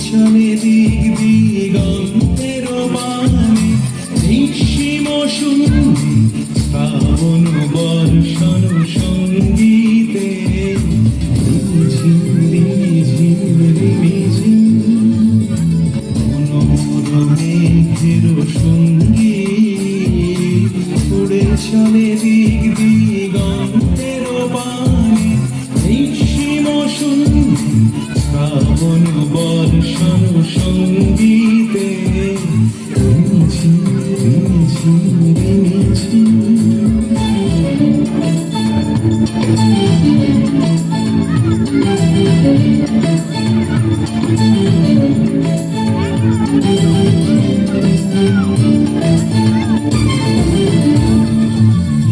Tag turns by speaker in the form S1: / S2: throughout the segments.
S1: চলে দিক দিগন্তের বাণী নিঃসীম সুন্দরী শ্রাবণ বর্ষণ সঙ্গীতে মেঘের সঙ্গী উড়ে চলে দিক দিগন্তের বাণী নিঃসীম সুন্দরী শ্রাবণ বর্ষণ সঙ্গীতে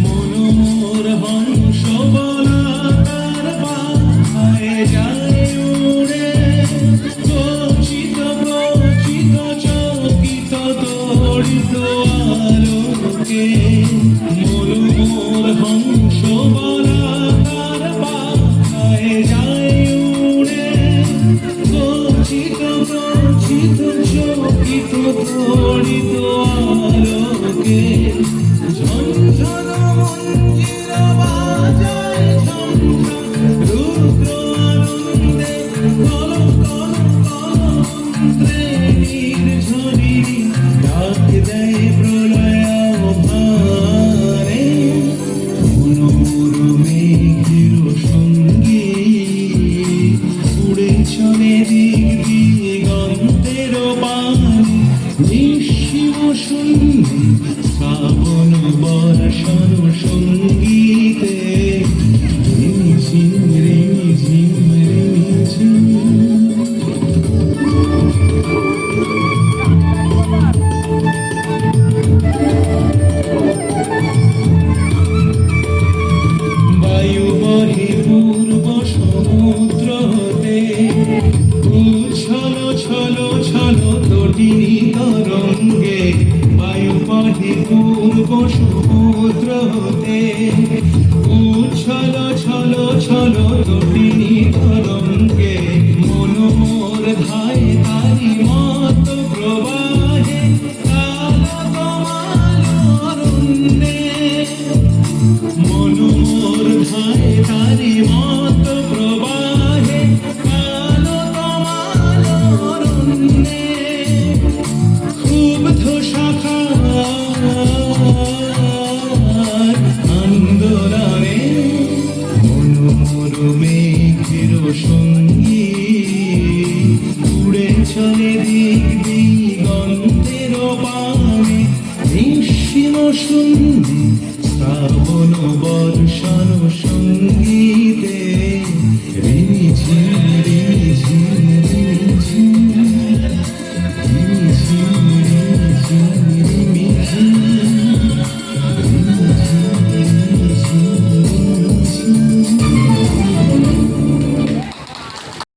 S1: মনোমোর হংস বলাকার পায়ে যায় উড়ে গচ্ছিত গচ্ছিত চকিত তড়িত আলোকে মনোমোর হংস বলাকার পায়ে যায় উড়ে গচ্ছিত গচ্ছিত চকিত তড়িত আলোকে ঝঞ্ঝন মঞ্জির বাজায় ঝঞ্ঝন রুদ্র আনন্দে কল কল কলন্ত্রে নির্ঝরি ডাক দেয় প্রলয় ভারে মনোর মেঘের সঙ্গী উড়ে চলে দিক দিগন্তের বাণী নিঃসীম সুন্দরী শ্রাবণ বর্ষণ সঙ্গীতে ঝিম ঝিম ঝিম বায়ু বহে পূর্ব সমুদ্র হতে উচ্ছল ছল ছল তটিনী তরঙ্গে বায়ু বহে পূর্ব সমুদ্র হতে উচ্ছল ছল ছল তটিনী তরঙ্গে মনোমোর ধায় তারি মত প্রবাহে কাল কমাল অরণ্যে মনোমোর ধায় তারি মত প্রবাহে কাল কমাল অরণ্যে ক্ষুব্ধ শাখার আন্দোলনে মনোমোর মেঘের সঙ্গী উড়ে চলে দিক দিগন্তের বাণী নিঃসীম সুন্দরী শ্রাবণ বর্ষণ সঙ্গীতে